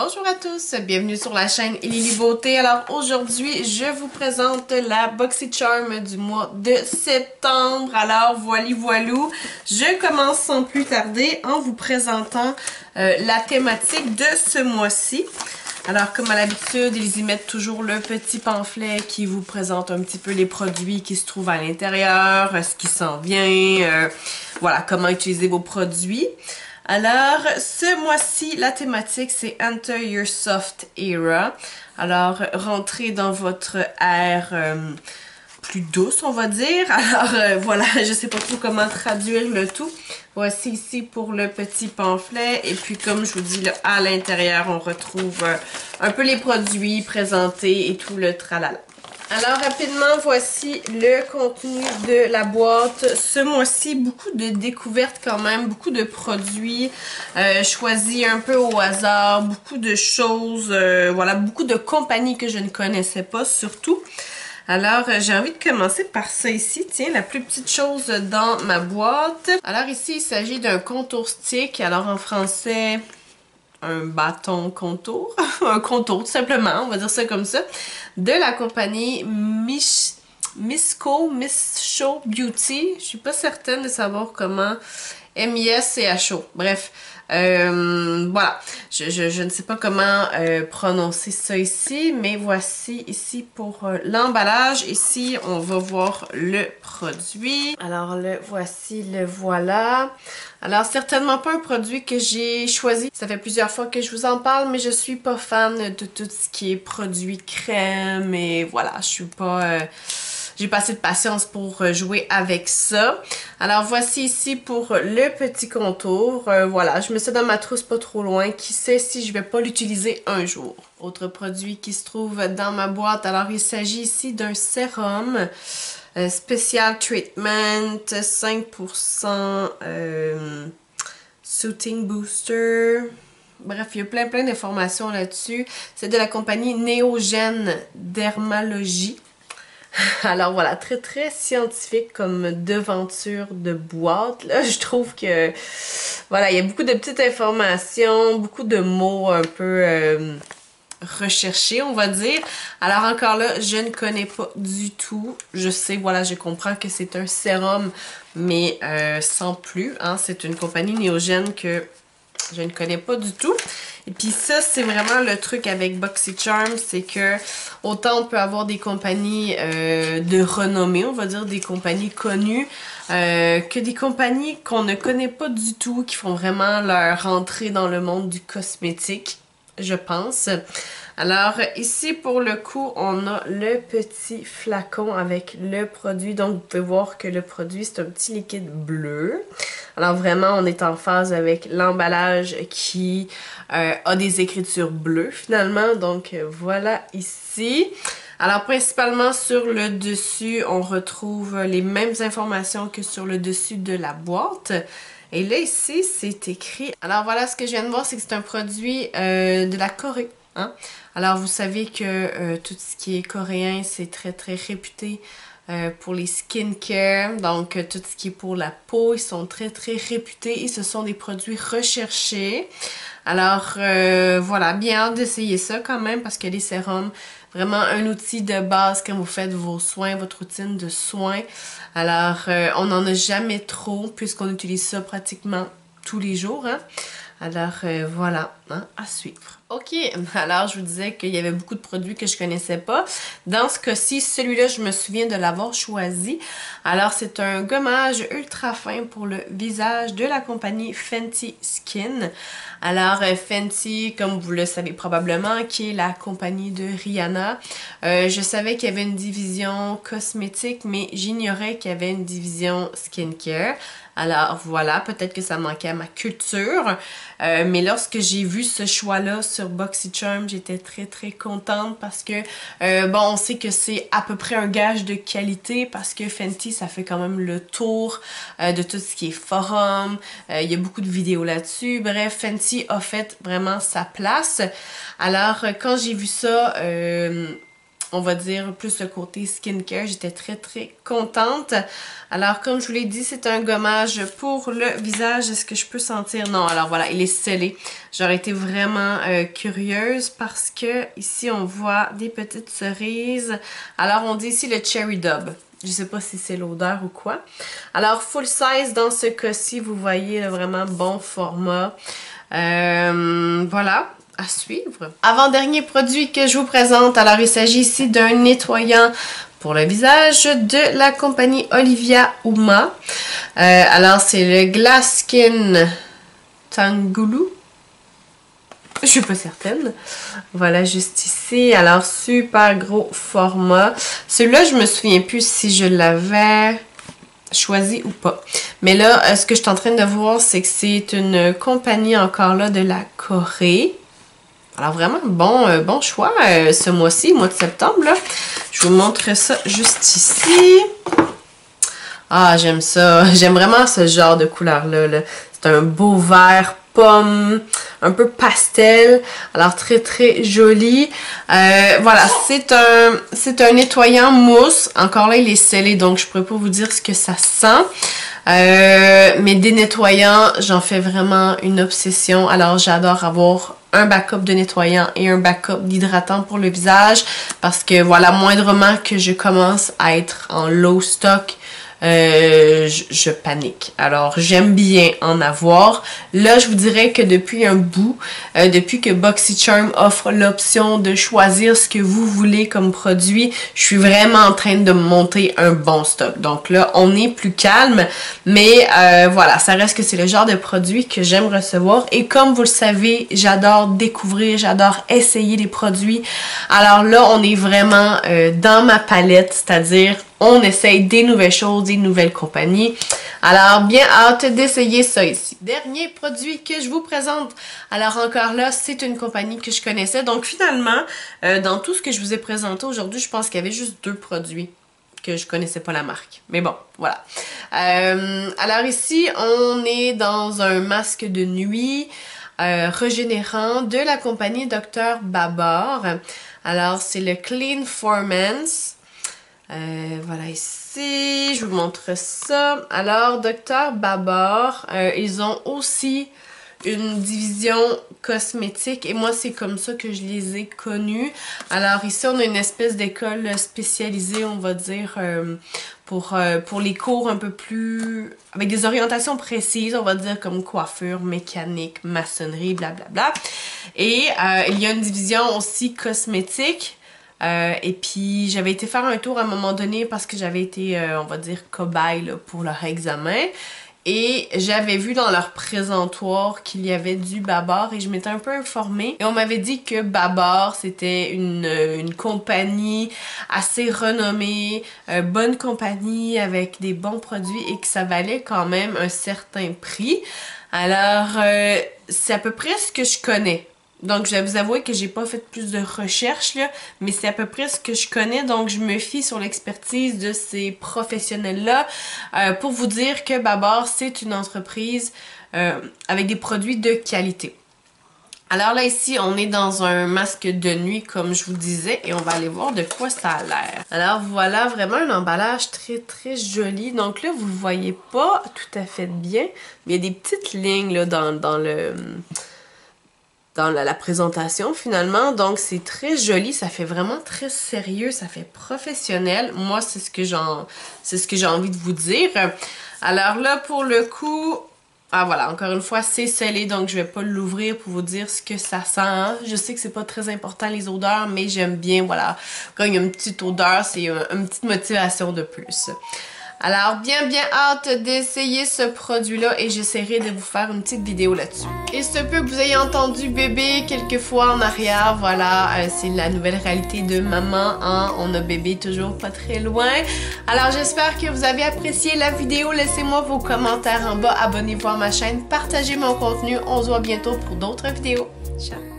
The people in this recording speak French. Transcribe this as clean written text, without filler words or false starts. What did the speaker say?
Bonjour à tous, bienvenue sur la chaîne Lily Beauté. Alors aujourd'hui, je vous présente la BoxyCharm du mois de septembre. Alors voilou, je commence sans plus tarder en vous présentant la thématique de ce mois-ci. Alors comme à l'habitude, ils y mettent toujours le petit pamphlet qui vous présente un petit peu les produits qui se trouvent à l'intérieur, ce qui s'en vient, voilà, comment utiliser vos produits. Alors, ce mois-ci, la thématique, c'est Enter Your Soft Era. Alors, rentrez dans votre ère plus douce, on va dire. Alors, voilà, je sais pas trop comment traduire le tout. Voici ici pour le petit pamphlet. Et puis, comme je vous dis, là, à l'intérieur, on retrouve un peu les produits présentés et tout le tralala. Alors rapidement, voici le contenu de la boîte. Ce mois-ci, beaucoup de découvertes quand même, beaucoup de produits choisis un peu au hasard, beaucoup de choses, voilà, beaucoup de compagnies que je ne connaissais pas surtout. Alors, j'ai envie de commencer par ça ici, tiens, la plus petite chose dans ma boîte. Alors ici, il s'agit d'un contour stick, alors en français... un bâton contour, un contour tout simplement, on va dire ça comme ça, de la compagnie Misco Beauty. Je suis pas certaine de savoir comment, M-I-S-C-H-O, bref. Voilà, je ne sais pas comment prononcer ça ici, mais voici ici pour l'emballage. Ici, on va voir le produit. Alors, le voici, le voilà. Alors, certainement pas un produit que j'ai choisi. Ça fait plusieurs fois que je vous en parle, mais je suis pas fan de tout ce qui est produit crème et voilà, je suis pas... j'ai pas assez de patience pour jouer avec ça. Alors voici ici pour le petit contour. Voilà, je mets ça dans ma trousse pas trop loin. Qui sait si je vais pas l'utiliser un jour. Autre produit qui se trouve dans ma boîte. Alors il s'agit ici d'un sérum Special Treatment 5% Soothing Booster. Bref, il y a plein d'informations là-dessus. C'est de la compagnie Neogen Dermalogie. Alors voilà, très scientifique comme devanture de boîte. Là, je trouve que voilà, il y a beaucoup de petites informations, beaucoup de mots un peu recherchés, on va dire. Alors encore là, je ne connais pas du tout. Je sais, voilà, je comprends que c'est un sérum, mais sans plus. Hein, c'est une compagnie Neogen que je ne connais pas du tout. Et puis ça, c'est vraiment le truc avec BoxyCharm, c'est que autant on peut avoir des compagnies de renommée, on va dire des compagnies connues, que des compagnies qu'on ne connaît pas du tout, qui font vraiment leur entrée dans le monde du cosmétique, je pense. Alors ici pour le coup on a le petit flacon avec le produit, donc vous pouvez voir que le produit c'est un petit liquide bleu. Alors vraiment on est en phase avec l'emballage qui a des écritures bleues finalement, donc voilà ici. Alors principalement sur le dessus on retrouve les mêmes informations que sur le dessus de la boîte. Et là ici c'est écrit, alors voilà ce que je viens de voir, c'est que c'est un produit de la Corée. Hein? Alors vous savez que tout ce qui est coréen c'est très réputé pour les skincare, donc tout ce qui est pour la peau, ils sont très réputés et ce sont des produits recherchés. Alors voilà, bien hâte d'essayer ça quand même parce que les sérums, vraiment un outil de base quand vous faites vos soins, votre routine de soins. Alors on n'en a jamais trop puisqu'on utilise ça pratiquement tous les jours. Hein? Alors voilà, hein, à suivre. Ok, alors je vous disais qu'il y avait beaucoup de produits que je connaissais pas. Dans ce cas-ci, celui-là, je me souviens de l'avoir choisi. Alors c'est un gommage ultra fin pour le visage de la compagnie Fenty Skin. Alors Fenty, comme vous le savez probablement, qui est la compagnie de Rihanna. Je savais qu'il y avait une division cosmétique, mais j'ignorais qu'il y avait une division skincare. Alors voilà, peut-être que ça manquait à ma culture, mais lorsque j'ai vu ce choix-là sur BoxyCharm, j'étais très contente parce que, bon, on sait que c'est à peu près un gage de qualité parce que Fenty, ça fait quand même le tour de tout ce qui est forum, il y a beaucoup de vidéos là-dessus, bref, Fenty a fait vraiment sa place. Alors, quand j'ai vu ça... on va dire plus le côté skincare. J'étais très contente. Alors comme je vous l'ai dit, c'est un gommage pour le visage. Est-ce que je peux sentir? Non, alors voilà, il est scellé. J'aurais été vraiment curieuse parce que ici on voit des petites cerises. Alors on dit ici le Cherry Dub. Je sais pas si c'est l'odeur ou quoi. Alors full size dans ce cas-ci, vous voyez là, vraiment bon format. Voilà. À suivre. Avant-dernier produit que je vous présente, alors il s'agit ici d'un nettoyant pour le visage de la compagnie Olivia Uma. Alors c'est le Glass Skin Tangulu. Je suis pas certaine. Voilà, juste ici. Alors, super gros format. Celui-là, je me souviens plus si je l'avais choisi ou pas. Mais là, ce que je suis en train de voir, c'est que c'est une compagnie encore là de la Corée. Alors vraiment, bon choix ce mois-ci, mois de septembre. Là. Je vous montre ça juste ici. Ah, j'aime ça. J'aime vraiment ce genre de couleur-là. Là. C'est un beau vert pomme, un peu pastel. Alors très joli. Voilà, c'est un nettoyant mousse. Encore là, il est scellé, donc je pourrais pas vous dire ce que ça sent. Mais des nettoyants, j'en fais vraiment une obsession. Alors j'adore avoir un backup de nettoyant et un backup d'hydratant pour le visage parce que voilà, moindrement que je commence à être en low stock, je panique. Alors j'aime bien en avoir. Là je vous dirais que depuis un bout, depuis que BoxyCharm offre l'option de choisir ce que vous voulez comme produit, je suis vraiment en train de monter un bon stock. Donc là on est plus calme, mais voilà, ça reste que c'est le genre de produit que j'aime recevoir et comme vous le savez, j'adore découvrir, j'adore essayer les produits. Alors là on est vraiment dans ma palette, c'est-à-dire on essaye des nouvelles choses, des nouvelles compagnies. Alors, bien hâte d'essayer ça ici. Dernier produit que je vous présente. Alors, encore là, c'est une compagnie que je connaissais. Donc, finalement, dans tout ce que je vous ai présenté aujourd'hui, je pense qu'il y avait juste 2 produits que je connaissais pas la marque. Mais bon, voilà. Alors ici, on est dans un masque de nuit régénérant de la compagnie Dr. Babar. Alors, c'est le Clean Formance. Voilà ici, je vous montre ça. Alors, Dr. Babar, ils ont aussi une division cosmétique et moi c'est comme ça que je les ai connus. Alors ici on a une espèce d'école spécialisée, on va dire, pour les cours un peu plus avec des orientations précises, on va dire comme coiffure, mécanique, maçonnerie, blablabla. Et il y a une division aussi cosmétique. Et puis j'avais été faire un tour à un moment donné parce que j'avais été, on va dire, cobaye là, pour leur examen. Et j'avais vu dans leur présentoir qu'il y avait du Babar et je m'étais un peu informée. Et on m'avait dit que Babar, c'était une compagnie assez renommée, bonne compagnie avec des bons produits et que ça valait quand même un certain prix. Alors, c'est à peu près ce que je connais. Donc, je vais vous avouer que j'ai pas fait plus de recherches, là, mais c'est à peu près ce que je connais. Donc, je me fie sur l'expertise de ces professionnels-là pour vous dire que Babar, c'est une entreprise avec des produits de qualité. Alors là, ici, on est dans un masque de nuit, comme je vous disais, et on va aller voir de quoi ça a l'air. Alors, voilà, vraiment un emballage très joli. Donc là, vous le voyez pas tout à fait bien, mais il y a des petites lignes là, dans la présentation finalement, donc c'est très joli, ça fait vraiment très sérieux, ça fait professionnel. Moi c'est ce que j'ai envie de vous dire. Alors là pour le coup, ah voilà, encore une fois c'est scellé donc je vais pas l'ouvrir pour vous dire ce que ça sent. Hein. Je sais que c'est pas très important les odeurs, mais j'aime bien, voilà, quand il y a une petite odeur, c'est une petite motivation de plus. Alors, bien hâte d'essayer ce produit-là et j'essaierai de vous faire une petite vidéo là-dessus. Il se peut que vous ayez entendu bébé quelques fois en arrière, voilà, c'est la nouvelle réalité de maman, hein? On a bébé toujours pas très loin. Alors, j'espère que vous avez apprécié la vidéo, laissez-moi vos commentaires en bas, abonnez-vous à ma chaîne, partagez mon contenu, on se voit bientôt pour d'autres vidéos. Ciao!